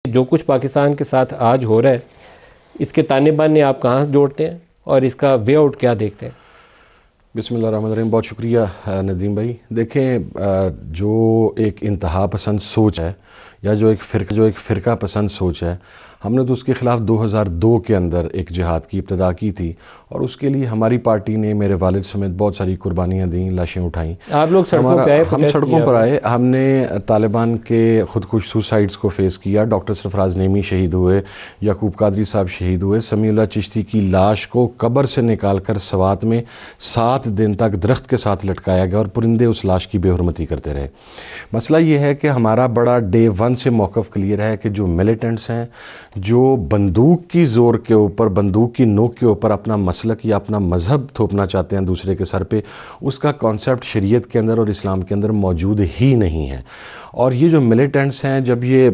جو کچھ پاکستان کے ساتھ آج ہو رہا ہے اس کے تانے بانے آپ کہاں جوڑتے ہیں اور اس کا وے آؤٹ کیا دیکھتے ہیں؟ بسم اللہ الرحمن الرحیم. بہت شکریہ ندیم بھائی. دیکھیں جو ایک انتہا پسند سوچ ہے یا جو ایک فرقہ پسند سوچ ہے، ہم نے تو اس کے خلاف 2002 کے اندر ایک جہاد کی ابتدا کی تھی اور اس کے لیے ہماری پارٹی نے میرے والد سمیت بہت ساری قربانیاں دیں، لاشیں اٹھائیں. آپ لوگ سڑکوں پہ آئے، ہم سڑکوں پر آئے، ہم نے طالبان کے خودکش سوسائڈز کو فیس کیا. ڈاکٹر سرفراز نعیمی شہید ہوئے، یعقوب قادری صاحب شہید ہوئے، سمیع اللہ چشتی کی لاش کو قبر سے نکال کر سوات میں 7 دن تک درخت کے ساتھ لٹکایا گیا اور پرندے اس لاش کی بے حرمتی کرتے رہے. مسئلہ یہ ہے کہ ہمارا بڑا ڈے 1 سے موقف کلیئر ہے کہ جو ملیٹنٹس ہیں، جو بندوق کی زور کے اوپر، بندوق کی نوک کے اوپر اپنا مسلک یا اپنا مذہب تھوپنا چاہتے ہیں دوسرے کے سر پہ، اس کا کانسیپٹ شریعت کے اندر اور اسلام کے اندر موجود ہی نہیں ہے. اور یہ جو ملیٹنٹس ہیں، جب یہ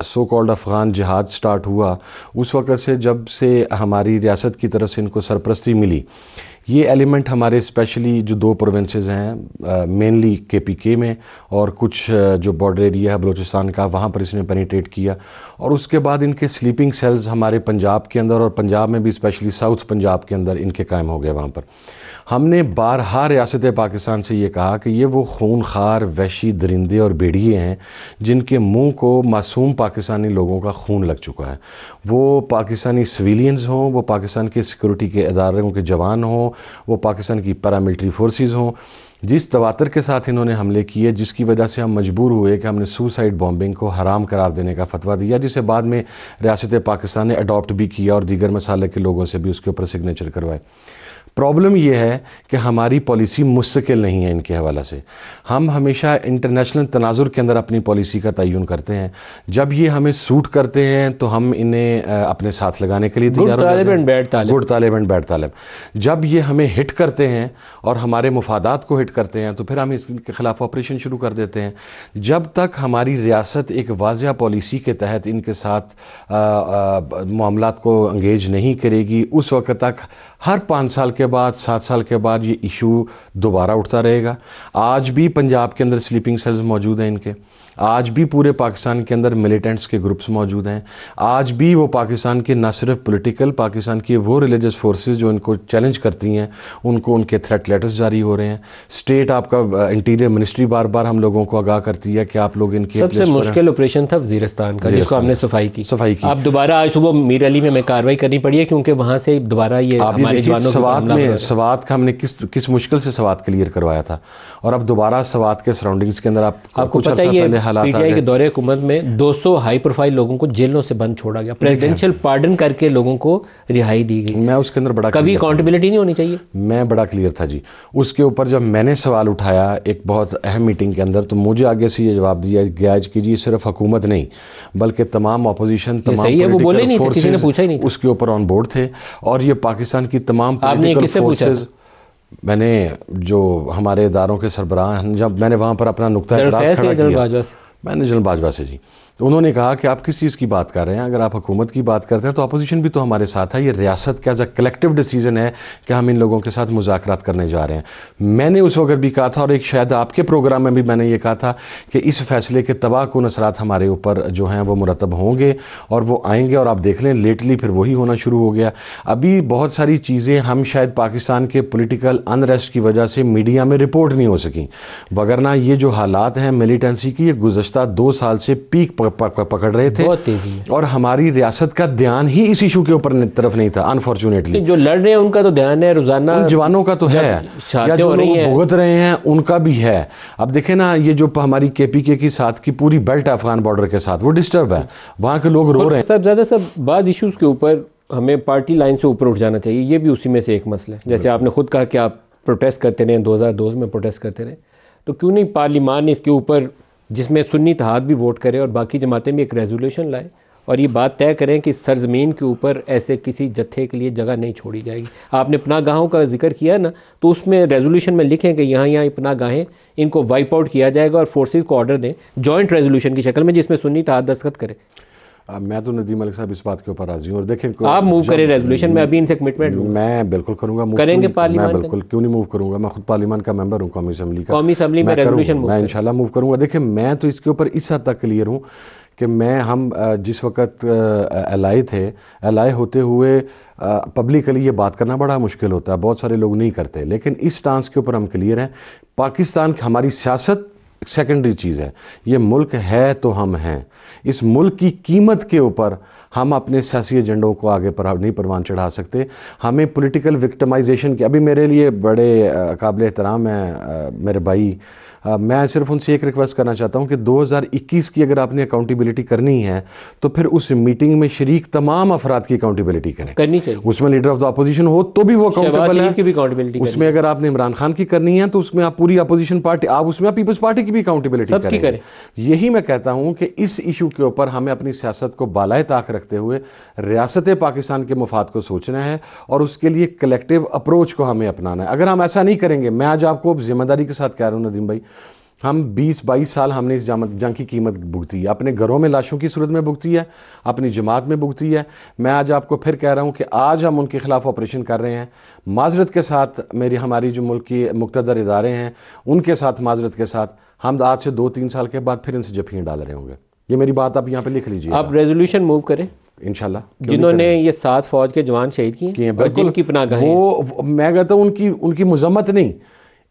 سو کالڈ افغان جہاد سٹارٹ ہوا، اس وقت سے جب سے ہماری ریاست کی طرف سے ان کو سرپرستی ملی، یہ ایلیمنٹ ہمارے اسپیشلی جو 2 پروونسز ہیں، مینلی KPK میں اور کچھ جو بارڈر ایریا ہے بلوچستان کا، وہاں پر اس نے پینیٹریٹ کیا. اور اس کے بعد ان کے سلیپنگ سیلز ہمارے پنجاب کے اندر اور پنجاب میں بھی اسپیشلی ساؤتھ پنجاب کے اندر ان کے قائم ہو گئے. وہاں پر ہم نے بارہا ریاست پاکستان سے یہ کہا کہ یہ وہ خون خار وحشی درندے اور بھیڑیے ہیں جن کے منہ کو معصوم پاکستانی لوگوں کا خون لگ چکا ہے. وہ پاکستانی سویلینز ہوں، وہ پاکستان کے سیکورٹی کے اداروں کے جوان ہوں، وہ پاکستان کی پیراملٹری فورسز ہوں، جس تواتر کے ساتھ انہوں نے حملے کیے، جس کی وجہ سے ہم مجبور ہوئے کہ ہم نے سوسائڈ بامبنگ کو حرام قرار دینے کا فتویٰ دیا، جسے بعد میں ریاست پاکستان نے اڈاپٹ بھی کیا اور دیگر مسالے کے لوگوں سے بھی اس کے اوپر سگنیچر کروائے. پرابلم یہ ہے کہ ہماری پالیسی مستقل نہیں ہے ان کے حوالے سے. ہم ہمیشہ انٹرنیشنل تناظر کے اندر اپنی پالیسی کا تعین کرتے ہیں. جب یہ ہمیں سوٹ کرتے ہیں تو ہم انہیں اپنے ساتھ لگانے کے لیے تیار ہو جاتے ہیں. گڈ طالب اینڈ بیڈ طالب. جب یہ ہمیں ہٹ کرتے ہیں اور ہمارے مفادات کو ہٹ کرتے ہیں تو پھر ہم اس کے خلاف آپریشن شروع کر دیتے ہیں. جب تک ہماری ریاست ایک واضح پالیسی کے تحت ان کے ساتھ معاملات کو انگیج نہیں کرے گی، اس وقت تک ہر 5 سال کے بعد، 7 سال کے بعد یہ ایشو دوبارہ اٹھتا رہے گا. آج بھی پنجاب کے اندر سلیپنگ سیلز موجود ہیں ان کے، آج بھی پورے پاکستان کے اندر ملیٹنٹس کے گروپس موجود ہیں. آج بھی وہ پاکستان کے نہ صرف پولیٹیکل، پاکستان کی وہ ریلیجس فورسز جو ان کو چیلنج کرتی ہیں، ان کو ان کے تھریٹ لیٹرز جاری ہو رہے ہیں. اسٹیٹ آپ کا انٹیریئر منسٹری بار بار ہم لوگوں کو آگاہ کرتی ہے کہ آپ لوگ ان کے سب سے مشکل آپریشن تھا وزیرستان کا، جس کو ہم نے صفائی کی. اب دوبارہ آج صبح میر علی میں کارروائی کرنی پڑی ہے کیونکہ وہاں سے دوبارہ یہ ہمارے جوانوں سوات کا ہم نے کس مشکل سے سوات کلیئر کروایا تھا، اور اب دوبارہ سوات کے سراؤنڈنگز کے اندر آپ کو پتہ ہی ہے PTI کے دورے حکومت میں 200 ہائی پروفائل لوگوں کو جیلوں سے بند چھوڑا گیا، پریزیڈنشل پارڈن کر کے لوگوں کو رہائی دی گئی. میں اس کے اندر بڑا کبھی اکاؤنٹیبلٹی نہیں ہونی چاہیے. میں بڑا کلیئر تھا جی. اس کے اوپر جب میں نے سوال اٹھایا ایک بہت اہم میٹنگ کے اندر، تو مجھے آگے سے یہ جواب دیا گیا کہ جی صرف حکومت نہیں بلکہ تمام اپوزیشن، تمام پولیٹیکل فورسز اس کے اوپر آن بورڈ تھے. اور یہ پاکستان کی تمام پولیٹیکل فورسز، میں نے جو ہمارے اداروں کے سربراہ، جب میں نے وہاں پر اپنا نقطہ اعتراض کھڑا کیا، میں نے جنرل باجوہ سے جی، تو انہوں نے کہا کہ آپ کس چیز کی بات کر رہے ہیں؟ اگر آپ حکومت کی بات کرتے ہیں تو اپوزیشن بھی تو ہمارے ساتھ ہے. یہ ریاست کا ایز اے کلیکٹیو ڈیسیژن ہے کہ ہم ان لوگوں کے ساتھ مذاکرات کرنے جا رہے ہیں. میں نے اس وقت بھی کہا تھا، اور ایک شاید آپ کے پروگرام میں بھی میں نے یہ کہا تھا کہ اس فیصلے کے تباہ کن اثرات ہمارے اوپر جو ہیں وہ مرتب ہوں گے اور وہ آئیں گے. اور آپ دیکھ لیں لیٹلی پھر وہی ہونا شروع ہو گیا. ابھی بہت ساری چیزیں ہم شاید پاکستان کے پولیٹیکل انریسٹ کی وجہ سے میڈیا میں رپورٹ نہیں ہو سکیں، وگرنہ یہ جو حالات ہیں ملیٹنسی کی، یہ گزشتہ 2 سال سے پیک پکڑ رہے تھے اور ہماری ریاست کا دھیان ہی اس ایشو کے اوپر طرف نہیں تھا. انفارچونیٹلی جو لڑ رہے ہیں ان کا تو دھیان ہے، روزانہ ان جوانوں کا تو ہے، یا جو لوگ بھگت رہے ہیں ان کا بھی ہے. اب دیکھیں نا، یہ جو ہماری KPK کی ساتھ کی پوری بیلٹ افغان بارڈر کے ساتھ وہ ڈسٹرب ہے، وہاں کے لوگ رو رہے ہیں. زیادہ بعض ایشوز کے اوپر ہمیں پارٹی لائن سے اوپر اٹھ جانا چاہیے. یہ بھی اسی میں سے ایک مسئلہ ہے. جیسے آپ نے خود کہا کہ آپ پروٹیسٹ کرتے رہے، 2002 میں پروٹیسٹ کرتے رہے، تو کیوں نہیں پارلیمان نے اس کے اوپر، جس میں سنی اتحاد بھی ووٹ کرے اور باقی جماعتیں بھی، ایک ریزولوشن لائے اور یہ بات طے کریں کہ سرزمین کے اوپر ایسے کسی جتھے کے لیے جگہ نہیں چھوڑی جائے گی. آپ نے پناہ گاہوں کا ذکر کیا نا، تو اس میں ریزولوشن میں لکھیں کہ یہاں پناہ گاہیں ان کو وائپ آؤٹ کیا جائے گا اور فورسز کو آرڈر دیں جوائنٹ ریزولوشن کی شکل میں، جس میں سنی اتحاد دستخط کرے. میں تو ندیم ملک صاحب اس بات کے اوپر راضی ہوں. اور دیکھیں آپ موو کریں ریزولوشن میں، ابھی ان سے کمٹمنٹ میں بالکل کروں گا. کریں گے پارلیمان؟ میں بالکل کیوں نہیں موو کروں گا. میں خود پارلیمان کا ممبر ہوں، قومی اسمبلی کا. قومی اسمبلی میں ریزولوشن میں انشاءاللہ موو کروں گا. دیکھیں میں تو اس کے اوپر اس حد تک کلیئر ہوں کہ ہم جس وقت الائی تھے، الائی ہوتے ہوئے پبلکلی یہ بات کرنا بڑا مشکل ہوتا ہے، بہت سارے لوگ نہیں کرتے، لیکن اس سٹانس کے اوپر ہم کلیئر ہیں. پاکستان ہماری سیاست سیکنڈری چیز ہے، یہ ملک ہے تو ہم ہیں. اس ملک کی قیمت کے اوپر ہم اپنے سیاسی ایجنڈوں کو آگے نہیں پروان چڑھا سکتے. ہمیں پولیٹیکل وکٹمائزیشن کی، ابھی میرے لیے بڑے قابل احترام ہیں میرے بھائی، میں صرف ان سے ایک ریکویسٹ کرنا چاہتا ہوں کہ 2021 کی اگر آپ نے اکاؤنٹیبلٹی کرنی ہے تو پھر اس میٹنگ میں شریک تمام افراد کی اکاؤنٹیبلٹی کرنی چاہیے. اس میں لیڈر آف دا اپوزیشن ہو تو بھی وہ اکاؤنٹیبل ہے. اس میں اگر آپ نے عمران خان کی کرنی ہے تو اس میں آپ پوری اپوزیشن پارٹی، آپ اس میں پیپلز پارٹی کی بھی اکاؤنٹیبلٹی کریں. یہی میں کہتا ہوں کہ اس ایشو کے اوپر ہمیں اپنی سیاست کو بالائے طاق رکھتے ہوئے ریاست پاکستان کے مفاد کو سوچنا ہے اور اس کے لیے کلیکٹیو اپروچ کو ہمیں اپنانا ہے. اگر ہم ایسا نہیں کریں گے، میں آج آپ کو ذمہ داری کے ساتھ کہہ رہا ہوں ندیم بھائی، ہم 20-22 سال ہم نے اس جنگ کی قیمت بھگتی ہے، اپنے گھروں میں لاشوں کی صورت میں بھگتی ہے، اپنی جماعت میں بھگتی ہے. میں آج آپ کو پھر کہہ رہا ہوں کہ آج ہم ان کے خلاف آپریشن کر رہے ہیں، معذرت کے ساتھ. ہماری جو ملک کی مقتدر ادارے ہیں ان کے ساتھ معذرت کے ساتھ ہم آج سے 2-3 سال کے بعد پھر ان سے جفیاں ڈال رہے ہوں گے. یہ میری بات آپ یہاں پہ لکھ لیجیے. آپ ریزولوشن موو کریں انشاءاللہ. جنہوں نے یہ 7 فوج کے جوان شہید کیے ہیں، جن کی پناہ گاہیں، وہ میں کہتا ہوں ان کی مذمت نہیں،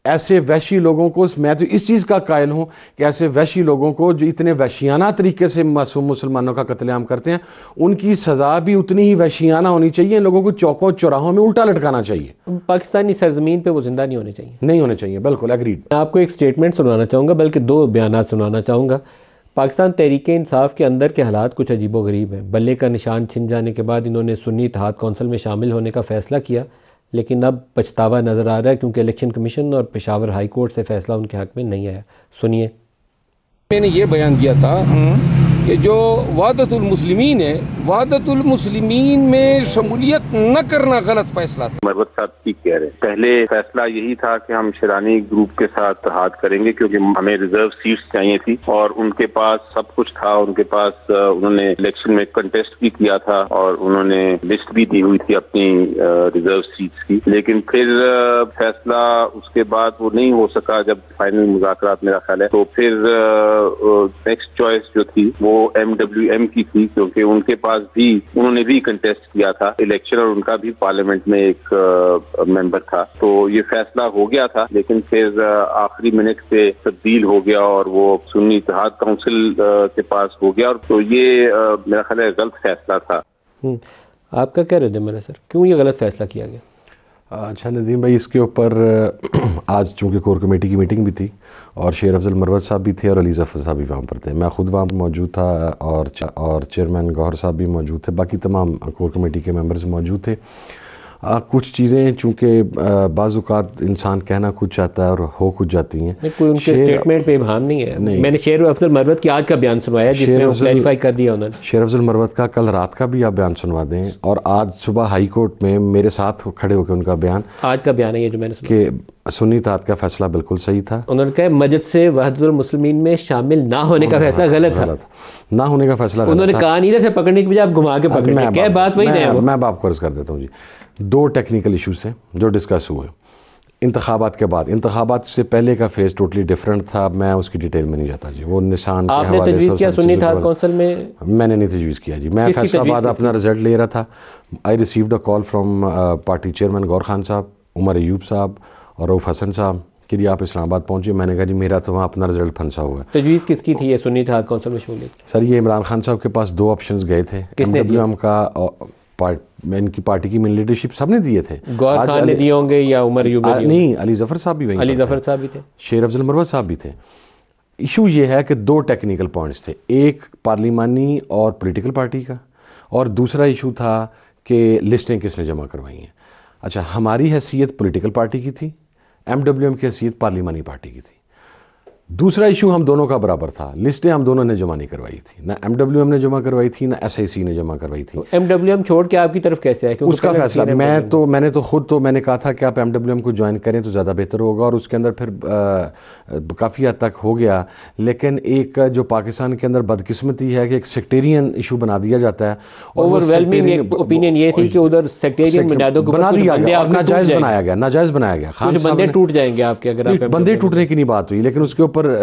ایسے وحشی لوگوں کو، میں تو اس چیز کا قائل ہوں کہ ایسے وحشی لوگوں کو جو اتنے وحشیانہ طریقے سے معصوم مسلمانوں کا قتل عام کرتے ہیں، ان کی سزا بھی اتنی ہی وحشیانہ ہونی چاہیے. ان لوگوں کو چوکوں چوراہوں میں الٹا لٹکانا چاہیے. پاکستانی سرزمین پہ وہ زندہ نہیں ہونے چاہیے. بالکل ایگریڈ. میں آپ کو ایک سٹیٹمنٹ سنانا چاہوں گا، بلکہ 2 بیانات سنانا چاہوں گا. پاکستان تحریک انصاف کے اندر کے حالات کچھ عجیب و غریب ہیں. بلے کا نشان چھن جانے کے بعد انہوں نے سنی اتحاد کونسل میں شامل ہونے کا فیصلہ کیا، لیکن اب پچھتاوا نظر آ رہا ہے کیونکہ الیکشن کمیشن اور پشاور ہائی کورٹ سے فیصلہ ان کے حق میں نہیں آیا. سنیے. میں نے یہ بیان کیا تھا کہ جو وحدت المسلمین ہے، وحدت المسلمین میں شمولیت نہ کرنا غلط فیصلہ تھا. مروت صاحب ٹھیک کہہ رہے ہیں. پہلے فیصلہ یہی تھا کہ ہم شیرانی گروپ کے ساتھ اتحاد کریں گے کیونکہ ہمیں ریزرو سیٹس چاہیے تھی اور ان کے پاس سب کچھ تھا. ان کے پاس انہوں نے الیکشن میں کنٹیسٹ بھی کیا تھا اور انہوں نے لسٹ بھی دی ہوئی تھی اپنی ریزرو سیٹس کی. لیکن پھر فیصلہ اس کے بعد وہ نہیں ہو سکا جب فائنل مذاکرات میرا خیال ہے. تو پھر نیکسٹ چوائس جو تھی وہ MWM کی تھی کیونکہ ان کے پاس بھی انہوں نے بھی کنٹیسٹ کیا تھا الیکشن اور ان کا بھی پارلیمنٹ میں ایک ممبر تھا. تو یہ فیصلہ ہو گیا تھا لیکن پھر آخری منٹ پہ تبدیل ہو گیا اور وہ سنی اتحاد کونسل کے پاس ہو گیا. اور تو یہ میرا خیال ہے غلط فیصلہ تھا. آپ کا کیا رد عمل ہے سر، کیوں یہ غلط فیصلہ کیا گیا؟ اچھا ندیم بھائی، اس کے اوپر آج چونکہ کور کمیٹی کی میٹنگ بھی تھی اور شیر افضل مروت صاحب بھی تھے اور علی ظفر صاحب بھی وہاں پر تھے. میں خود وہاں موجود تھا اور چیئرمین گوہر صاحب بھی موجود تھے، باقی تمام کور کمیٹی کے ممبرز موجود تھے. کچھ چیزیں چونکہ بعض اوقات انسان کہنا کچھ چاہتا ہے اور ہو کچھ جاتی ہیں. کوئی ان کے سٹیٹمنٹ پہ ابہام نہیں ہے. میں نے شیر افضل مروت کی آج کا بیان سنوایا جس میں وہ کلیریفائی کر دیا انہوں نے. شیر افضل مروت کا کل رات کا بھی آپ بیان سنوا دیں اور آج صبح ہائی کورٹ میں میرے ساتھ کھڑے ہو کے ان کا بیان، آج کا بیان ہے یہ جو میں نے سنا کہ سنی اتحاد کا فیصلہ بالکل صحیح تھا. انہوں نے کہا مجلس سے وحدت المسلمین میں شامل نہ ہونے کا فیصلہ غلط تھا. نہ ہونے کا فیصلہ انہوں نے کہا نہیں سے پکڑنے کی بجائے آپ گھما کے پکڑیں. کیا بات وہی نہیں ہے. میں آپ کو عرض کر دیتا ہوں جی. 2 ٹیکنیکل ایشوز ہیں جو ڈسکس ہوئے انتخابات کے بعد. انتخابات سے پہلے کا فیز ٹوٹلی ڈیفرنٹ تھا، میں اس کی ڈیٹیل میں نہیں جاتا جی. وہ نشان کے حوالے سے آپ نے تجویز کیا سنی اتحاد کونسل میں نے نہیں تجویز کیا جی. میں فیصلہ آباد اپنا رزلٹ لے رہا تھا. I received a call from party chairman گور خان صاحب، عمر ایوب صاحب اور رؤف حسن صاحب کہ جی آپ اسلام آباد پہنچے. میں نے کہا جی میرا تو وہاں اپنا رزلٹ پھنسا ہوا ہے. تجویز کس کی تھی یہ سنی اتحاد کونسل میں شمولیت؟ سر یہ عمران خان صاحب کے پاس 2 آپشنز گئے تھے. MWM کا ان کی پارٹی کی مین لیڈرشپ سب نے دیے تھے. گور خان نے دیے ہوں گے یا عمر ایوب نے؟ نہیں، علی ظفر صاحب بھی علی ظفر صاحب بھی تھے، شیر افضل مروت صاحب بھی تھے. ایشو یہ ہے کہ 2 ٹیکنیکل پوائنٹس تھے، ایک پارلیمانی اور پولیٹیکل پارٹی کا اور دوسرا ایشو تھا کہ لسٹیں کس نے جمع کروائی ہیں. اچھا، ہماری حیثیت پولیٹیکل پارٹی کی تھی، MWM کی حیثیت پارلیمانی پارٹی کی تھی. دوسرا ایشو ہم دونوں کا برابر تھا، لسٹیں ہم دونوں نے جمع نہیں کروائی تھی، نہ MWM نے جمع کروائی تھی نہ SIC نے جمع کروائی تھی. MWM چھوڑ کے آپ کی طرف کیسے آئے؟ اس کا فیصلہ میں نے کہا تھا کہ آپ MWM کو جوائن کریں تو زیادہ بہتر ہوگا اور اس کے اندر پھر کافی حد تک ہو گیا. لیکن ایک جو پاکستان کے اندر بدقسمتی ہے کہ ایک سیکٹیرین ایشو بنا دیا جاتا ہے. اوور ویلمنگ ایک اوپینین یہ تھی کہ ادھر سیکٹیرین بنیادوں کو بنا دیا گیا، ناجائز بنایا گیا. کچھ بندے ٹوٹ جائیں گے آپ کے. اگر بندے ٹوٹنے کی نہیں بات ہوئی لیکن اس کے اوپر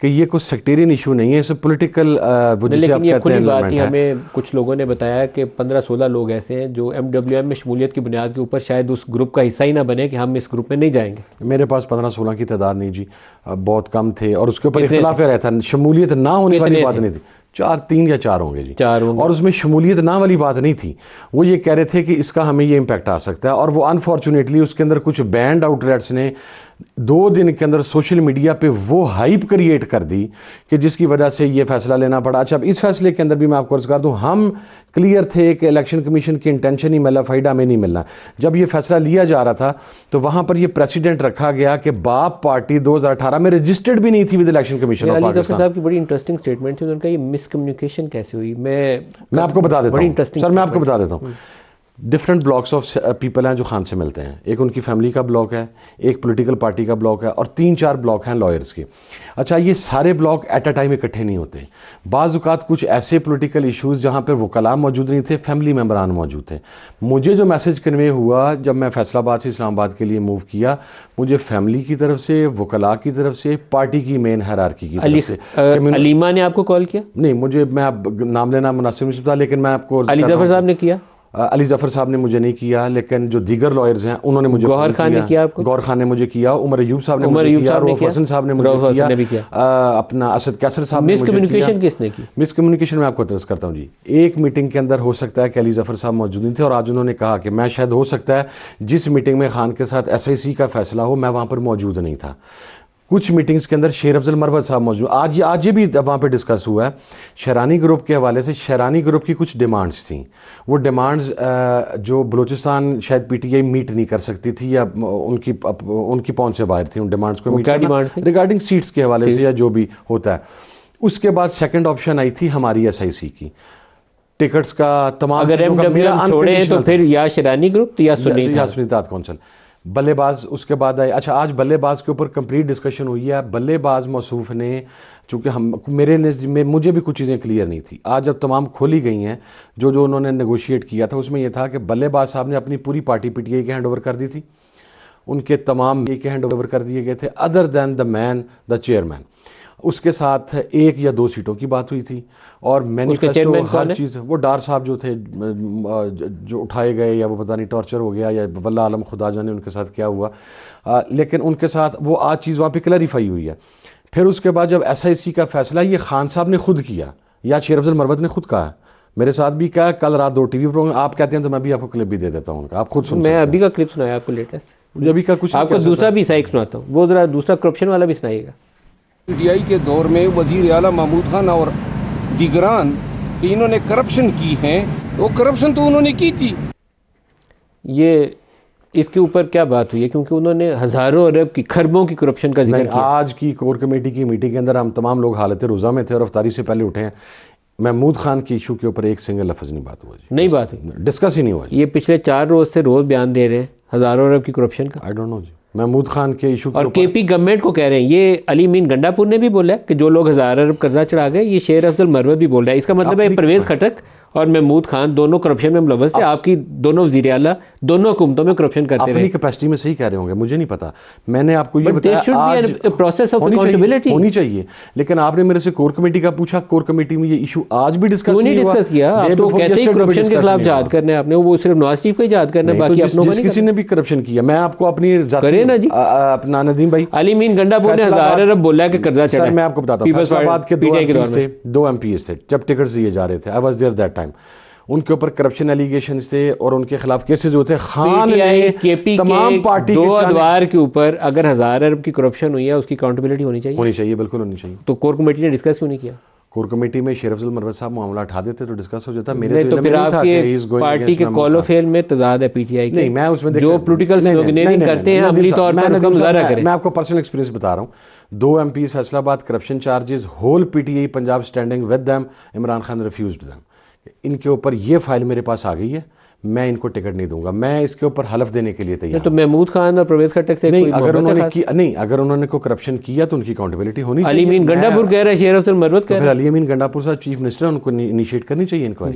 کہ یہ کوئی سیکٹیرین ایشو نہیں ہے، اسے پولیٹیکل لیکن یہ کھلی بات ہی ہمیں کچھ لوگوں نے بتایا کہ 15-16 لوگ ایسے ہیں جو MWM میں شمولیت کی بنیاد کے اوپر شاید اس گروپ کا حصہ ہی نہ بنے کہ ہم اس گروپ میں نہیں جائیں گے۔ میرے پاس 15-16 کی تعداد نہیں جی، بہت کم تھے، اور اس کے اوپر اختلاف رہتا ہے، شمولیت نہ ہونے والی بات نہیں تھی، 3 یا 4 ہوں گے جی، اور اس میں شمولیت نہ والی بات نہیں تھی، وہ یہ کہہ رہے تھے کہ اس کا ہمیں یہ امپیکٹ آ سکتا ہے، اور وہ انفارچونیٹلی اس کے اندر کچھ بینڈ آؤٹ لیٹس نے 2 دن کے اندر سوشل میڈیا پہ وہ ہائپ کریٹ کر دی کہ جس کی وجہ سے یہ فیصلہ لینا پڑا۔ اچھا، اب اس فیصلے کے اندر بھی میں آپ کو عرض کر دوں، ہم کلیئر تھے کہ الیکشن کمیشن کی انٹینشن ہی ملا فائدہ میں نہیں ملنا۔ جب یہ فیصلہ لیا جا رہا تھا تو وہاں پر یہ پریسیڈنٹ رکھا گیا کہ باپ پارٹی 2018 میں رجسٹرڈ بھی نہیں تھی with election commission of Pakistan. Ali Zafar صاحب کی بڑی انٹرسٹنگ سٹیٹمنٹ تھی، انہوں نے کہا یہ مس کمیونیکیشن کیسے ہوئی؟ میں آپ کو بتا دیتا بڑی ہوں انٹرسٹنگ سر، میں آپ کو بتا دیتا ہوں۔ ڈفرینٹ بلاکس آف پیپل ہیں جو خان سے ملتے ہیں، ایک ان کی فیملی کا بلاک ہے، ایک پولیٹیکل پارٹی کا بلاک ہے، اور 3-4 بلاک ہیں لائرز کے۔ اچھا، یہ سارے بلاک ایٹ اے ٹائم اکٹھے نہیں ہوتے، بعض اوقات کچھ ایسے پولیٹیکل ایشوز جہاں پہ وکلاء موجود نہیں تھے، فیملی ممبران موجود تھے۔ مجھے جو میسج کنوے ہوا جب میں فیصل آباد سے اسلام آباد کے لیے موو کیا، مجھے فیملی کی طرف سے، وکلاء کی طرف سے، پارٹی کی مین ہیرارکی کی طرف سے۔ علیمہ نے آپ کو کال کیا؟ نہیں، مجھے، میں اب نام لینا مناسب نہیں سمجھتا، لیکن میں آپ کو علی ظفر صاحب نے کیا؟ علی ظفر صاحب نے مجھے نہیں کیا، لیکن جو دیگر لائرز ہیں انہوں نے مجھے گوہر خان نے کیا آپ کو؟ گوہر خان نے مجھے کیا، عمر ایوب صاحب نے مجھے کیا، رؤف حسن صاحب نے مجھے کیا، اپنا اسد کیسر صاحب نے مجھے کیا۔ مس کمیونیکیشن کس نے کی؟ مس کمیونیکیشن میں آپ کو عرض کرتا ہوں جی، ایک میٹنگ کے اندر ہو سکتا ہے کہ علی ظفر صاحب موجود نہیں تھے، اور آج انہوں نے کہا کہ میں شاید ہو سکتا ہے جس میٹنگ میں خان کے ساتھ SIC کا فیصلہ ہو میں وہاں پر موجود نہیں تھا۔ کچھ میٹنگز کے اندر شیر افضل مروت صاحب موجود، آج یہ بھی وہاں پہ ڈسکس ہوا ہے شیرانی گروپ کے حوالے سے۔ شیرانی گروپ کی کچھ ڈیمانڈز تھیں، وہ ڈیمانڈز جو بلوچستان شاید PTI میٹ نہیں کر سکتی تھی یا ان کی پہنچ سے باہر تھی، ان ڈیمانڈز کو میٹ کرنا ریگارڈنگ سیٹس کے حوالے سے یا جو بھی ہوتا ہے۔ اس کے بعد سیکنڈ آپشن آئی تھی ہماری SIC کی، ٹکٹس کا تمام، اگر MWM چھوڑے تو پھر یا شیرانی گروپ یا سنی اتحاد کونسل، بلے باز اس کے بعد آئے۔ اچھا، آج بلے باز کے اوپر کمپلیٹ ڈسکشن ہوئی ہے۔ بلے باز موصوف نے، چونکہ مجھے بھی کچھ چیزیں کلیئر نہیں تھی، آج جب تمام کھولی گئی ہیں، جو انہوں نے نیگوشیٹ کیا تھا، اس میں یہ تھا کہ بلے باز صاحب نے اپنی پوری پارٹی PTI کے ہینڈ اوور کر دی تھی، ان کے تمام کے ہینڈ اوور کر دیے گئے تھے، ادر دین دا چیئرمین۔ اس کے ساتھ 1 یا 2 سیٹوں کی بات ہوئی تھی، اور مینیفیسٹو ہر چیز، وہ ڈار صاحب جو تھے جو اٹھائے گئے، یا وہ پتہ نہیں ٹارچر ہو گیا یا واللہ عالم، خدا جانے ان کے ساتھ کیا ہوا، لیکن ان کے ساتھ وہ آج چیز وہاں پہ کلیریفائی ہوئی ہے۔ پھر اس کے بعد جب SIC کا فیصلہ یہ خان صاحب نے خود کیا یا شیر افضل مروت نے خود کہا، میرے ساتھ بھی کہا، کل رات 2 TV پروگرام آپ کہتے ہیں تو میں بھی آپ کو کلپ بھی دے دیتا ہوں ان کا، آپ خود سن سکتے ہیں۔ میں ابھی کا کلپ سنایا آپ کو لیٹسٹ، مجھے ابھی کا کچھ آپ کو دوسرا بھی سائیک سناتا ہوں، وہ ذرا دوسرا کرپشن والا بھی سنائیے گا۔ PTI کے دور میں وزیر اعلیٰ محمود خان اور دیگران کہ انہوں نے کرپشن کی ہیں، وہ کرپشن تو انہوں نے کی تھی۔ یہ اس کے اوپر کیا بات ہوئی ہے؟ کیونکہ انہوں نے ہزاروں ارب کی، کھربوں کی کرپشن کا ذکر کیا۔ آج کی کور کمیٹی کی میٹنگ کے اندر ہم تمام لوگ حالت روزہ میں تھے اور افطاری سے پہلے اٹھے ہیں، محمود خان کی ایشو کے اوپر ایک سنگل لفظ نہیں بات ہوا جی، نہیں بات ہوئی، ڈسکس ہی نہیں ہوا۔ یہ پچھلے 4 روز سے روز بیان دے رہے ہیں ہزاروں ارب کی کرپشن کا۔ آئی ڈونٹ نو جی، محمود خان کے ایشو اور KP گورنمنٹ کو کہہ رہے ہیں، یہ علی مین گنڈا پور نے بھی بولا ہے کہ جو لوگ 1000 ارب قرضہ چڑھا گئے، یہ شیر افضل مروت بھی بول رہا ہے۔ اس کا مطلب ہے پرویز خٹک اور محمود خان دونوں کرپشن میں ملوث تھے، آپ کی دونوں وزیر اعلیٰ دونوں حکومتوں میں کرپشن کرتے رہے۔ اپنی کیپیسٹی میں صحیح کہہ رہے ہوں گے، مجھے نہیں پتا، میں نے آپ کو یہ بتایا پروسیس آف اکاؤنٹیبلٹی ہونی چاہیے، لیکن آپ نے میرے سے کور کمیٹی کا پوچھا، کور کمیٹی میں یہ ایشو آج بھی ڈسکس نہیں ڈسکس کیا؟ آپ تو کہتے ہیں کرپشن کے خلاف جہاد کرنا ہے آپ نے، وہ صرف نواز شریف کو ہی جہاد کرنا ہے، باقی اپنوں کو نہیں۔ کسی نے بھی کرپشن کیا، میں آپ کو اپنی کرے نا جی، اپنا ندیم بھائی علی مین گنڈا پور نے 1000 ارب بولا کہ قرضہ چڑھا ہے۔ میں آپ کو بتاتا ہوں، فیصل آباد کے 2 MPs تھے جب ٹکٹس دیے جا رہے تھے، I was there that time, ان کے اوپر کرپشن ایلیگیشنز تھے اور ان کے خلاف کیسز ہوتے۔ خان نے تمام پارٹی 2 ادوار کے اوپر اگر 1000 ارب کی کرپشن ہوئی ہے، اس کی اکاؤنٹیبلٹی ہونی چاہیے، بالکل ہونی چاہیے۔ تو کور کمیٹی نے ڈسکس کیوں نہیں کیا؟ کور کمیٹی میں شیر افضل مروت صاحب معاملہ اٹھا دیتے تو ڈسکس ہو جاتا۔ میرے تو پھر آپ کی پارٹی کے کال آف فیل میں تضاد ہے PTI کے، میں اس میں جو پولیٹیکل سلوگنیرنگ کرتے ہیں عملی طور پر اس کا مظاہرہ کریں۔ میں آپ کو پرسنل ایکسپیرینس بتا رہا ہوں، 2 MPs Faisalabad corruption charges, whole PTI Punjab standing with them, Imran Khan refused them. ان کے اوپر یہ فائل میرے پاس آ گئی ہے، میں ان کو ٹکٹ نہیں دوں گا، میں اس کے اوپر حلف دینے کے لیے تیار ہوں۔ تو محمود خان اور پرویز خٹک سے کوئی اگر انہوں نے کوئی کرپشن کیا تو ان کی اکاؤنٹیبلٹی ہونی چاہیے۔ علی مین گنڈا پور کہہ رہا ہے، شیر افضل مروت کہہ رہا ہے، علی مین گنڈا پور صاحب چیف منسٹر، ان کو انیشیٹ کرنی چاہیے انکوائری۔